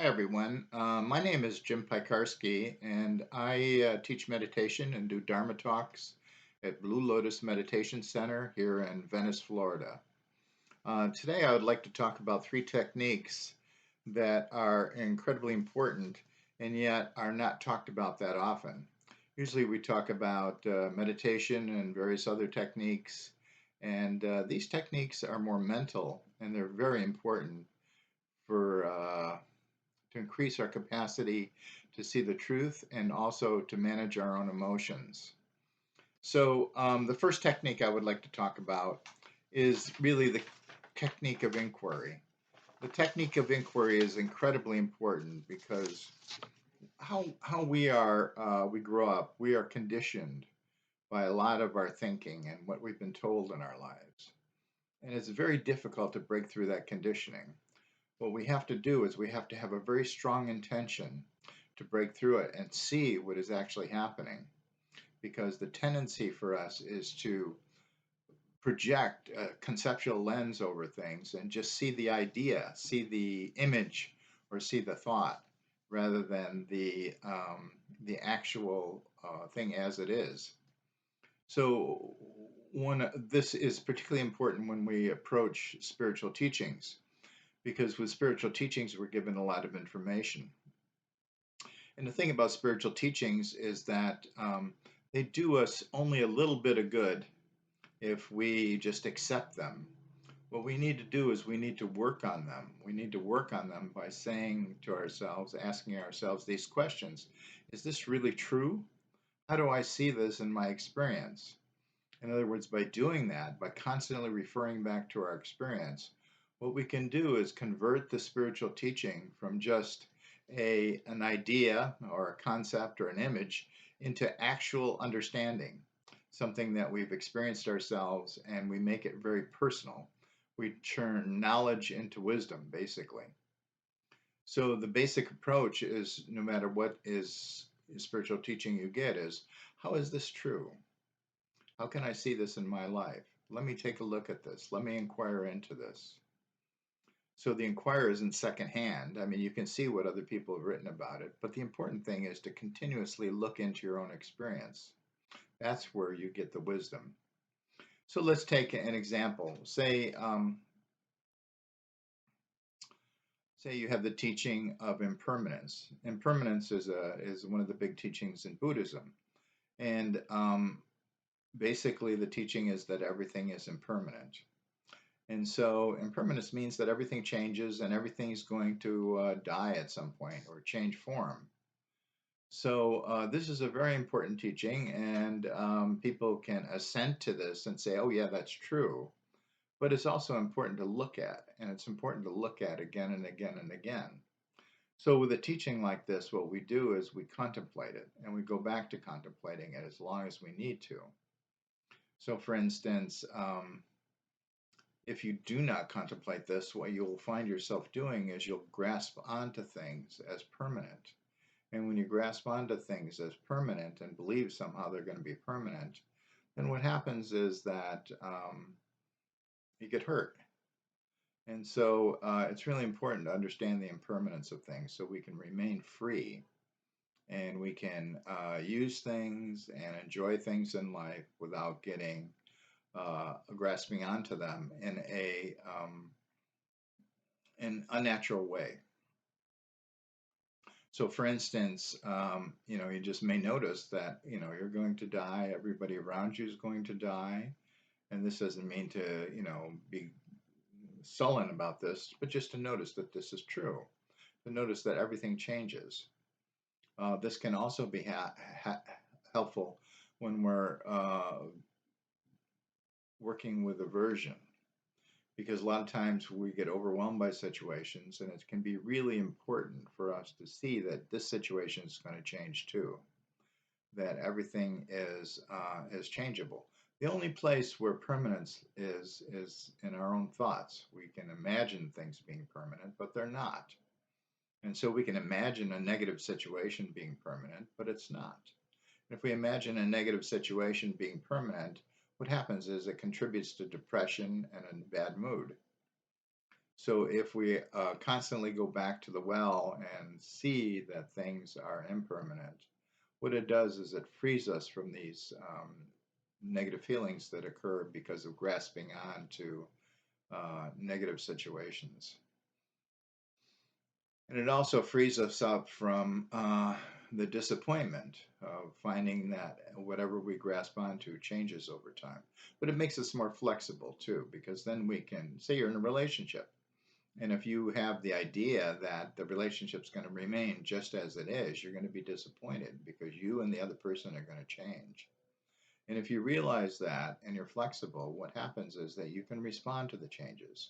Hi, everyone. My name is Jim Pikarski, and I teach meditation and do Dharma talks at Blue Lotus Meditation Center here in Venice, Florida. Today, I would like to talk about three techniques that are incredibly important and yet are not talked about that often. Usually, we talk about meditation and various other techniques, and these techniques are more mental and they're very important for to increase our capacity to see the truth and also to manage our own emotions. So, the first technique I would like to talk about is really the technique of inquiry. The technique of inquiry is incredibly important because how we grow up, we are conditioned by a lot of our thinking and what we've been told in our lives. And it's very difficult to break through that conditioning. What we have to do is we have to have a very strong intention to break through it and see what is actually happening. Because the tendency for us is to project a conceptual lens over things and just see the idea, see the image, or see the thought, rather than the actual thing as it is. So, this is particularly important when we approach spiritual teachings because with spiritual teachings, we're given a lot of information. And the thing about spiritual teachings is that they do us only a little bit of good if we just accept them. What we need to do is we need to work on them. We need to work on them by saying to ourselves, asking ourselves these questions. Is this really true? How do I see this in my experience? In other words, by doing that, by constantly referring back to our experience, what we can do is convert the spiritual teaching from just an idea or a concept or an image into actual understanding, something that we've experienced ourselves, and we make it very personal. We turn knowledge into wisdom, basically. So the basic approach is no matter what is spiritual teaching you get is, how is this true? How can I see this in my life? Let me take a look at this. Let me inquire into this. So the inquiry isn't secondhand. I mean, you can see what other people have written about it, but the important thing is to continuously look into your own experience. That's where you get the wisdom. So let's take an example. Say you have the teaching of impermanence. Impermanence is one of the big teachings in Buddhism, and basically the teaching is that everything is impermanent. And so impermanence means that everything changes and everything's going to die at some point or change form. So this is a very important teaching, and people can assent to this and say, "Oh, yeah, that's true." But it's also important to look at, and it's important to look at again and again and again. So with a teaching like this, what we do is we contemplate it, and we go back to contemplating it as long as we need to. So, for instance, if you do not contemplate this, what you'll find yourself doing is you'll grasp onto things as permanent. And when you grasp onto things as permanent and believe somehow they're going to be permanent, then what happens is that you get hurt. And so it's really important to understand the impermanence of things so we can remain free and we can use things and enjoy things in life without getting grasping onto them in an unnatural way. So, for instance, you just may notice that you're going to die. Everybody around you is going to die, and this doesn't mean to be sullen about this, but just to notice that this is true. To notice that everything changes. This can also be helpful when we're working with aversion, because a lot of times we get overwhelmed by situations, and it can be really important for us to see that this situation is going to change too, that everything is changeable. The only place where permanence is in our own thoughts. We can imagine things being permanent, but they're not. And so we can imagine a negative situation being permanent, but it's not. If we imagine a negative situation being permanent, what happens is it contributes to depression and a bad mood. So if we constantly go back to the well and see that things are impermanent, what it does is it frees us from these negative feelings that occur because of grasping on to negative situations. And it also frees us up from the disappointment of finding that whatever we grasp onto changes over time. But it makes us more flexible too, because then we can say you're in a relationship. And if you have the idea that the relationship's going to remain just as it is, you're going to be disappointed because you and the other person are going to change. And if you realize that and you're flexible, what happens is that you can respond to the changes.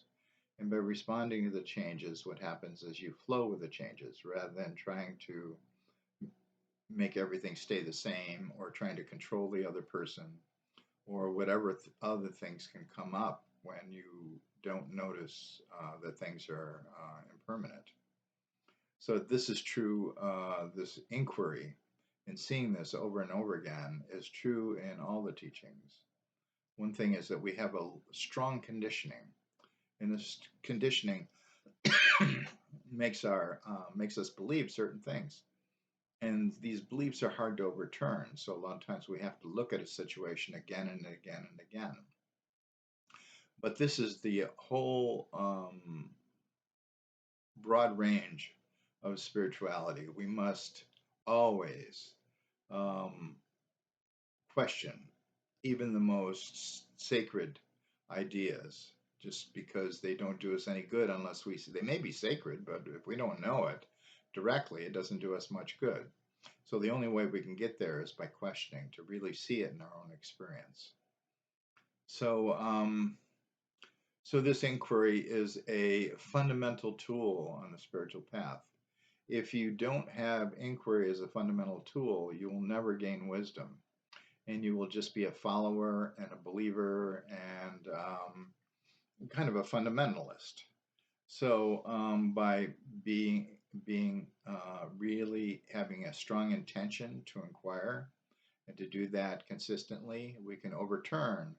And by responding to the changes, what happens is you flow with the changes rather than trying to make everything stay the same or trying to control the other person or whatever other things can come up when you don't notice that things are impermanent. So this is true, this inquiry and seeing this over and over again is true in all the teachings. One thing is that we have a strong conditioning, and this conditioning makes us believe certain things, and these beliefs are hard to overturn. So a lot of times we have to look at a situation again and again and again. But this is the whole broad range of spirituality. We must always um, question even the most sacred ideas just because they don't do us any good unless we see they may be sacred, but if we don't know it directly, it doesn't do us much good. So the only way we can get there is by questioning to really see it in our own experience. So, so this inquiry is a fundamental tool on the spiritual path. If you don't have inquiry as a fundamental tool, you will never gain wisdom, and you will just be a follower and a believer and kind of a fundamentalist. So by being really having a strong intention to inquire and to do that consistently, we can overturn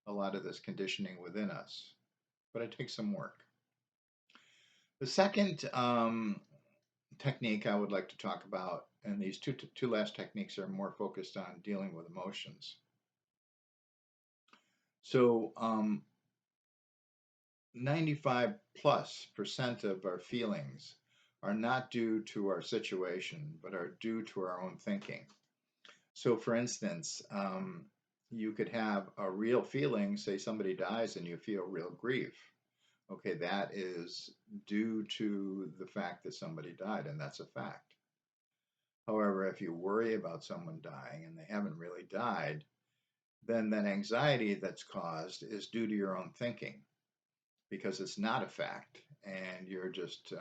a lot of this conditioning within us. But it takes some work. The second technique I would like to talk about, and these two last techniques are more focused on dealing with emotions. So 95+% of our feelings are not due to our situation, but are due to our own thinking. So, for instance, you could have a real feeling, say somebody dies and you feel real grief. Okay, that is due to the fact that somebody died, and that's a fact. However, if you worry about someone dying and they haven't really died, then that anxiety that's caused is due to your own thinking because it's not a fact and you're just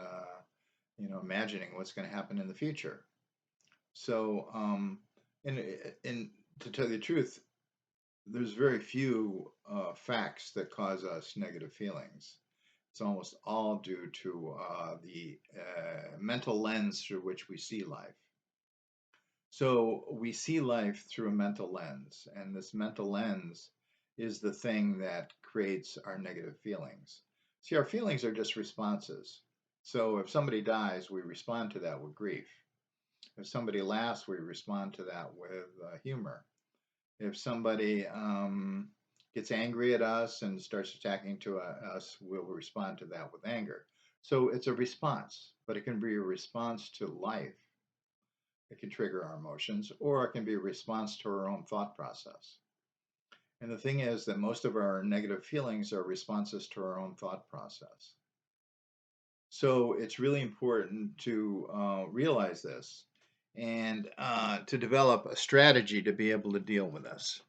imagining what's going to happen in the future. So, and to tell you the truth, there's very few facts that cause us negative feelings. It's almost all due to the mental lens through which we see life. So we see life through a mental lens, and this mental lens is the thing that creates our negative feelings. See, our feelings are just responses. So if somebody dies, we respond to that with grief. If somebody laughs, we respond to that with humor. If somebody gets angry at us and starts attacking to us, we'll respond to that with anger. So it's a response, but it can be a response to life. It can trigger our emotions, or it can be a response to our own thought process. And the thing is that most of our negative feelings are responses to our own thought process. So it's really important to realize this and to develop a strategy to be able to deal with this.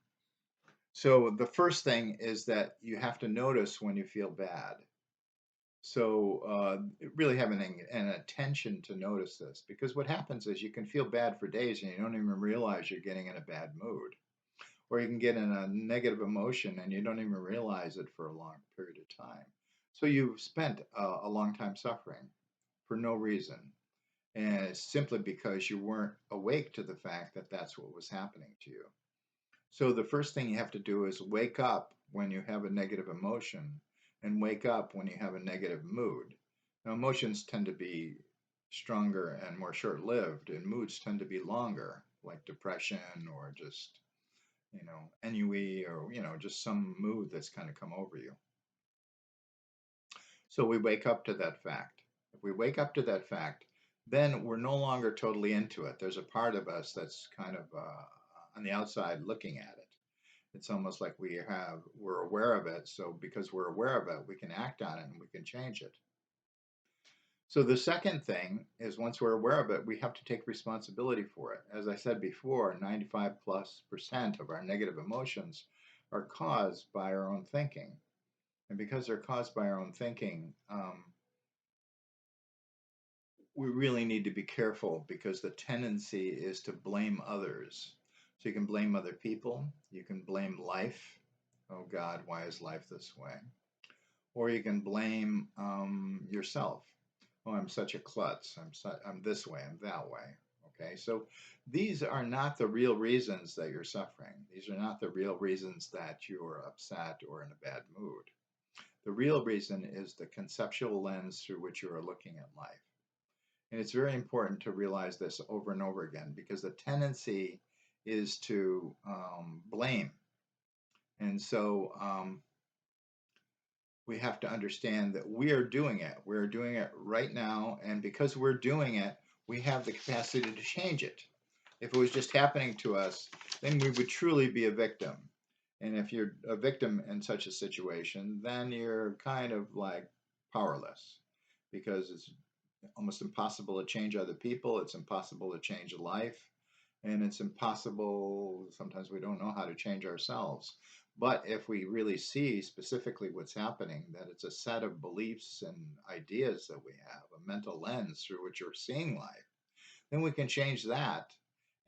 So the first thing is that you have to notice when you feel bad. So really having an attention to notice this, because what happens is you can feel bad for days and you don't even realize you're getting in a bad mood, or you can get in a negative emotion and you don't even realize it for a long period of time. So you've spent a long time suffering for no reason, and it's simply because you weren't awake to the fact that that's what was happening to you. So the first thing you have to do is wake up when you have a negative emotion and wake up when you have a negative mood. Now, emotions tend to be stronger and more short-lived, and moods tend to be longer, like depression or just, ennui, or, just some mood that's kind of come over you. So we wake up to that fact. If we wake up to that fact, then we're no longer totally into it. There's a part of us that's kind of on the outside looking at it. It's almost like we're aware of it. So because we're aware of it, we can act on it and we can change it. So the second thing is, once we're aware of it, we have to take responsibility for it. As I said before, 95+% of our negative emotions are caused by our own thinking. And because they're caused by our own thinking, we really need to be careful, because the tendency is to blame others. So you can blame other people, you can blame life. Oh God, why is life this way? Or you can blame yourself. Oh, I'm such a klutz. I'm this way, I'm that way. Okay, so these are not the real reasons that you're suffering. These are not the real reasons that you're upset or in a bad mood. The real reason is the conceptual lens through which you are looking at life. And it's very important to realize this over and over again, because the tendency is to blame. And so we have to understand that we are doing it. We're doing it right now. And because we're doing it, we have the capacity to change it. If it was just happening to us, then we would truly be a victim. And if you're a victim in such a situation, then you're kind of like powerless, because it's almost impossible to change other people. It's impossible to change life. And it's impossible, sometimes we don't know how to change ourselves. But if we really see specifically what's happening, that it's a set of beliefs and ideas that we have, a mental lens through which we're seeing life, then we can change that.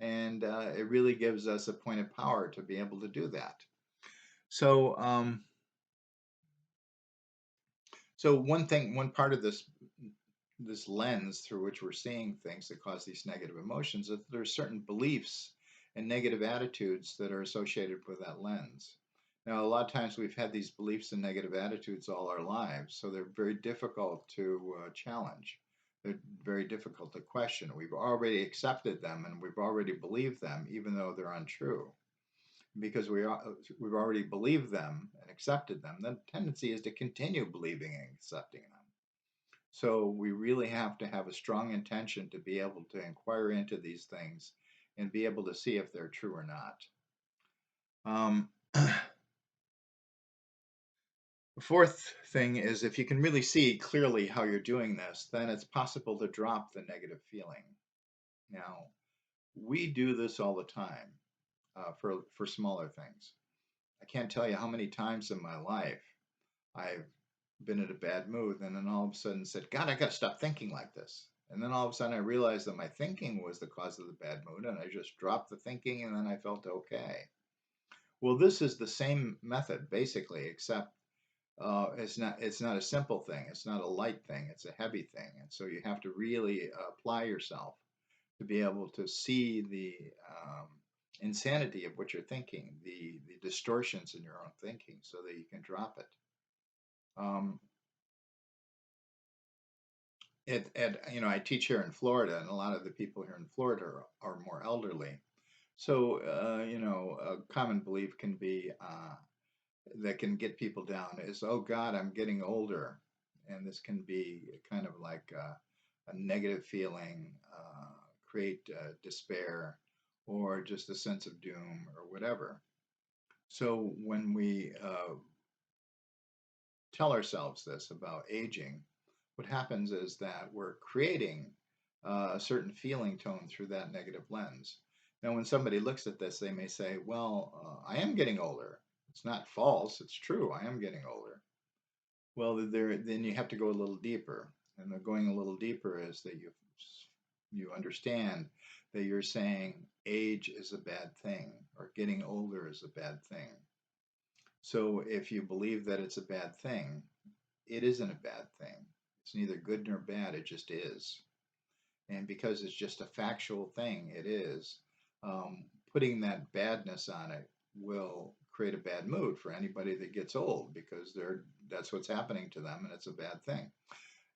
And it really gives us a point of power to be able to do that. So, one part of this lens through which we're seeing things that cause these negative emotions, that there are certain beliefs and negative attitudes that are associated with that lens. Now, a lot of times we've had these beliefs and negative attitudes all our lives, so they're very difficult to challenge. They're very difficult to question. We've already accepted them and we've already believed them, even though they're untrue. Because we've already believed them and accepted them, the tendency is to continue believing and accepting them. So we really have to have a strong intention to be able to inquire into these things and be able to see if they're true or not. The fourth thing is, if you can really see clearly how you're doing this, then it's possible to drop the negative feeling. Now, we do this all the time for smaller things. I can't tell you how many times in my life I've been in a bad mood, and then all of a sudden said, God, I got to stop thinking like this. And then all of a sudden I realized that my thinking was the cause of the bad mood, and I just dropped the thinking, and then I felt okay. Well, this is the same method basically, except it's not a simple thing. It's not a light thing. It's a heavy thing. And so you have to really apply yourself to be able to see the insanity of what you're thinking, the distortions in your own thinking, so that you can drop it. Um, I teach here in Florida, and a lot of the people here in Florida are more elderly. So, a common belief can be that can get people down is, oh God, I'm getting older. And this can be kind of like a negative feeling, create despair, or just a sense of doom or whatever. So when we tell ourselves this about aging, what happens is that we're creating a certain feeling tone through that negative lens. Now, when somebody looks at this, they may say, well, I am getting older. It's not false, it's true. I am getting older. Well, then you have to go a little deeper. And the going a little deeper is that you understand that you're saying age is a bad thing, or getting older is a bad thing. So if you believe that it's a bad thing, it isn't a bad thing. It's neither good nor bad, it just is. And because it's just a factual thing, it is. Putting that badness on it will create a bad mood for anybody that gets old because that's what's happening to them and it's a bad thing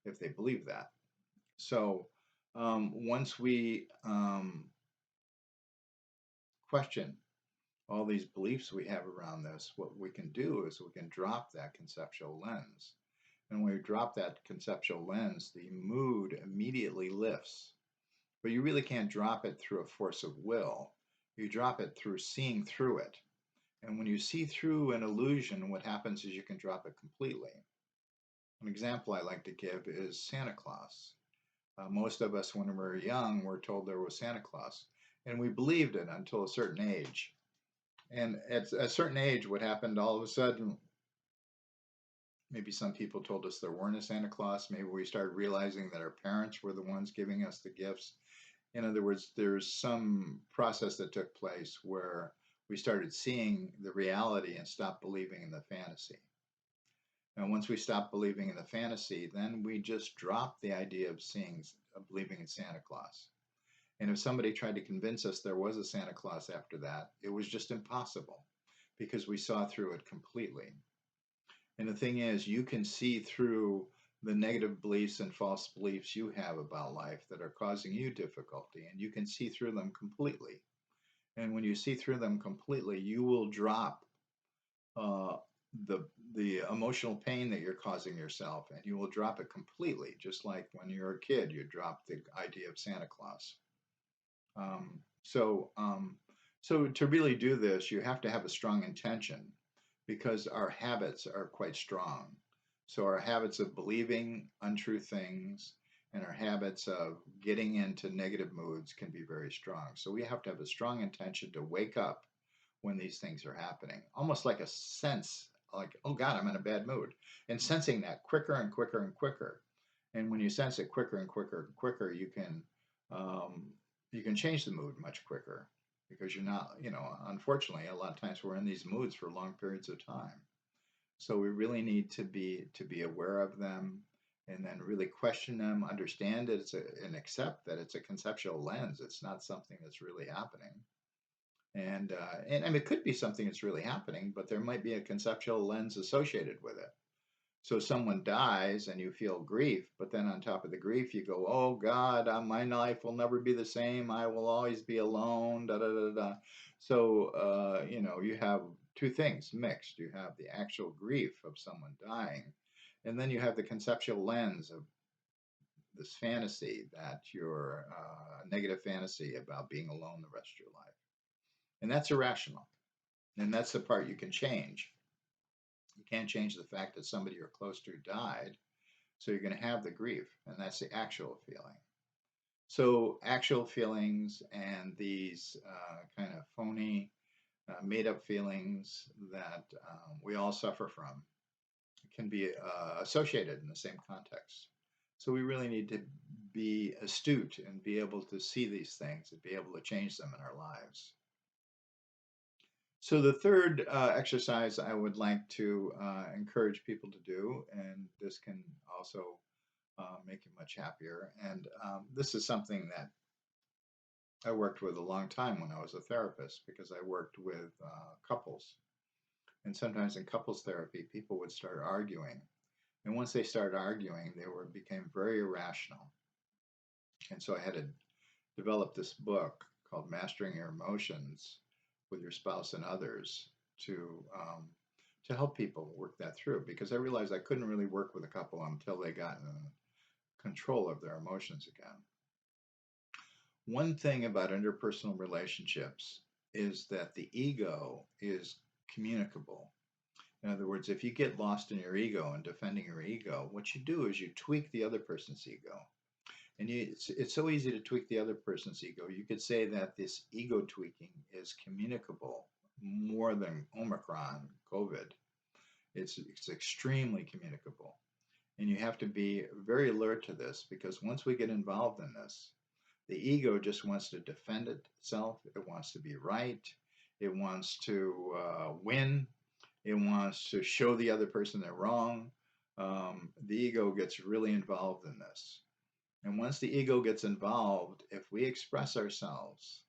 if they believe that. So once we question all these beliefs we have around this, what we can do is we can drop that conceptual lens. And when we drop that conceptual lens, the mood immediately lifts. But you really can't drop it through a force of will. You drop it through seeing through it. And when you see through an illusion, what happens is you can drop it completely. An example I like to give is Santa Claus. Most of us, when we were young, were told there was Santa Claus, and we believed it until a certain age. And at a certain age, what happened all of a sudden, maybe some people told us there weren't a Santa Claus. Maybe we started realizing that our parents were the ones giving us the gifts. In other words, there's some process that took place where we started seeing the reality and stopped believing in the fantasy. And once we stopped believing in the fantasy, then we just dropped the idea of believing in Santa Claus. And if somebody tried to convince us there was a Santa Claus after that, it was just impossible because we saw through it completely. And the thing is, you can see through the negative beliefs and false beliefs you have about life that are causing you difficulty, and you can see through them completely. And when you see through them completely, you will drop uh, the emotional pain that you're causing yourself, and you will drop it completely, just like when you're a kid, you drop the idea of Santa Claus. Um, so, um, so to really do this, you have to have a strong intention because our habits are quite strong. So our habits of believing untrue things and our habits of getting into negative moods can be very strong. So we have to have a strong intention to wake up when these things are happening, almost like a sense, like, oh God, I'm in a bad mood, and sensing that quicker and quicker and quicker. And when you sense it quicker and quicker and quicker, um, you can change the mood much quicker because you're not, unfortunately, a lot of times we're in these moods for long periods of time. So we really need to be aware of them and then really question them, understand that and accept that it's a conceptual lens. It's not something that's really happening. And I mean, it could be something that's really happening, but there might be a conceptual lens associated with it. So someone dies and you feel grief, but then on top of the grief, you go, "Oh God, my life will never be the same. I will always be alone." Da da da da. So you have two things mixed. You have the actual grief of someone dying, and then you have the conceptual lens of this fantasy that your negative fantasy about being alone the rest of your life, and that's irrational. And that's the part you can change. You can't change the fact that somebody you're close to died. So you're going to have the grief, and that's the actual feeling. So actual feelings and these kind of phony, made up feelings that we all suffer from can be associated in the same context. So we really need to be astute and be able to see these things and be able to change them in our lives. So the third exercise I would like to encourage people to do, and this can also make you much happier. And this is something that I worked with a long time when I was a therapist because I worked with couples. And sometimes in couples therapy, people would start arguing. And once they started arguing, became very irrational. And so I had to develop this book called Mastering Your Emotions with Your Spouse and Others to help people work that through because I realized I couldn't really work with a couple until they got in control of their emotions again. One thing about interpersonal relationships is that the ego is communicable. In other words, if you get lost in your ego and defending your ego, what you do is you tweak the other person's ego. And it's so easy to tweak the other person's ego. You could say that this ego tweaking is communicable more than Omicron, COVID. It's extremely communicable. And you have to be very alert to this because once we get involved in this, the ego just wants to defend itself. It wants to be right. It wants to win. It wants to show the other person they're wrong. The ego gets really involved in this. And once the ego gets involved, if we express ourselves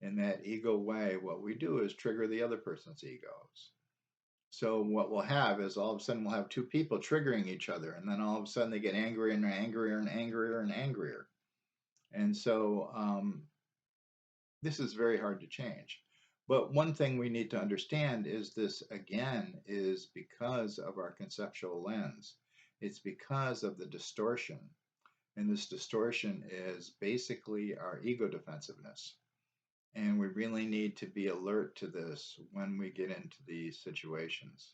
in that ego way, what we do is trigger the other person's egos. So what we'll have is all of a sudden we'll have two people triggering each other, and then all of a sudden they get angrier and angrier and angrier and angrier. And so this is very hard to change. But one thing we need to understand is this, again, is because of our conceptual lens. It's because of the distortion. And this distortion is basically our ego defensiveness. And we really need to be alert to this when we get into these situations.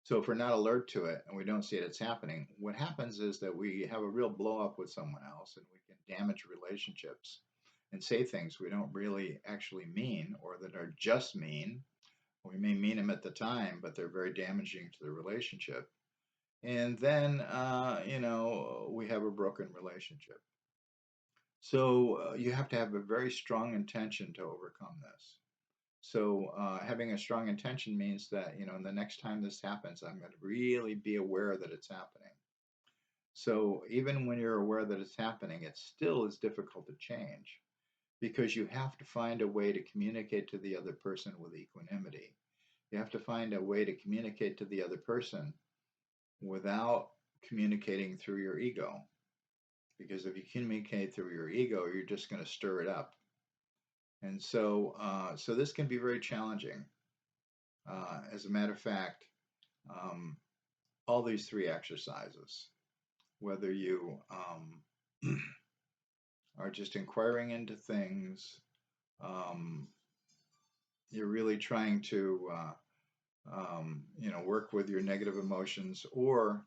So if we're not alert to it and we don't see it's happening, what happens is that we have a real blow up with someone else and we can damage relationships and say things we don't really actually mean or that are just mean. We may mean them at the time, but they're very damaging to the relationship. And then, we have a broken relationship. So you have to have a very strong intention to overcome this. So having a strong intention means that, the next time this happens, I'm going to really be aware that it's happening. So even when you're aware that it's happening, it still is difficult to change because you have to find a way to communicate to the other person with equanimity. You have to find a way to communicate to the other person without communicating through your ego. Because if you communicate through your ego, you're just going to stir it up. And so this can be very challenging. As a matter of fact, um, all these three exercises, whether you are just inquiring into things, um, you're really trying to work with your negative emotions, or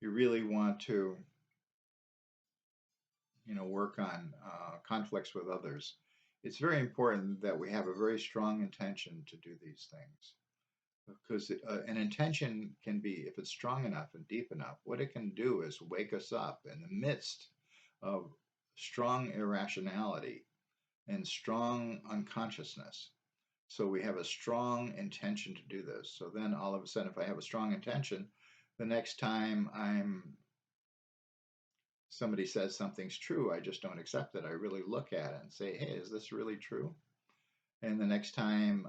you really want to work on conflicts with others. It's very important that we have a very strong intention to do these things. Because an intention can be, if it's strong enough and deep enough, what it can do is wake us up in the midst of strong irrationality and strong unconsciousness. So we have a strong intention to do this. So then all of a sudden, if I have a strong intention, the next time somebody says something's true, I just don't accept it. I really look at it and say, hey, is this really true? And the next time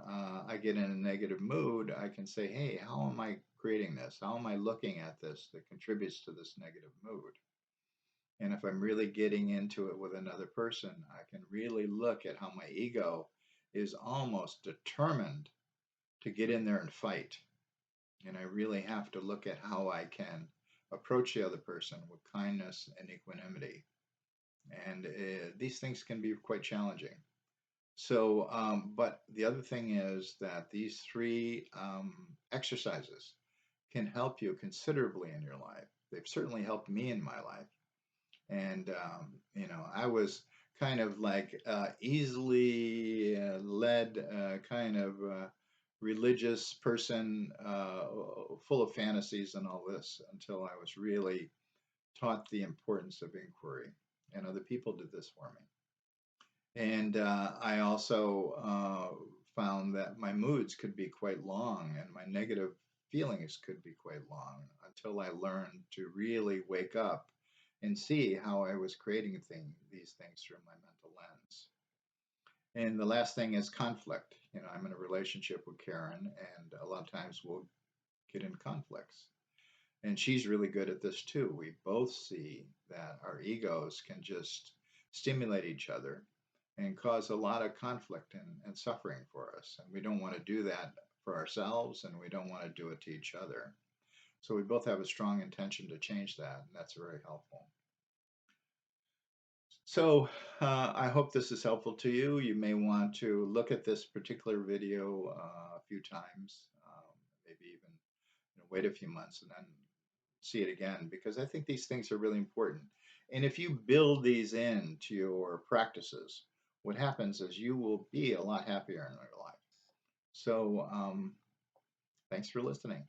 I get in a negative mood, I can say, hey, how am I creating this? How am I looking at this that contributes to this negative mood? And if I'm really getting into it with another person, I can really look at how my ego is almost determined to get in there and fight. And I really have to look at how I can approach the other person with kindness and equanimity. And these things can be quite challenging. So, but the other thing is that these three exercises can help you considerably in your life. They've certainly helped me in my life. And, I was kind of like easily led, kind of religious person, full of fantasies and all this until I was really taught the importance of inquiry. And other people did this for me. And I also found that my moods could be quite long and my negative feelings could be quite long until I learned to really wake up and see how I was creating these things through my mental lens. And the last thing is conflict. I'm in a relationship with Karen, and a lot of times we'll get in conflicts. And she's really good at this too. We both see that our egos can just stimulate each other and cause a lot of conflict and suffering for us. And we don't want to do that for ourselves, and we don't want to do it to each other. So we both have a strong intention to change that, and that's very helpful. So I hope this is helpful to you. You may want to look at this particular video a few times, maybe even wait a few months and then see it again, because I think these things are really important. And if you build these into your practices, what happens is you will be a lot happier in your life. So thanks for listening.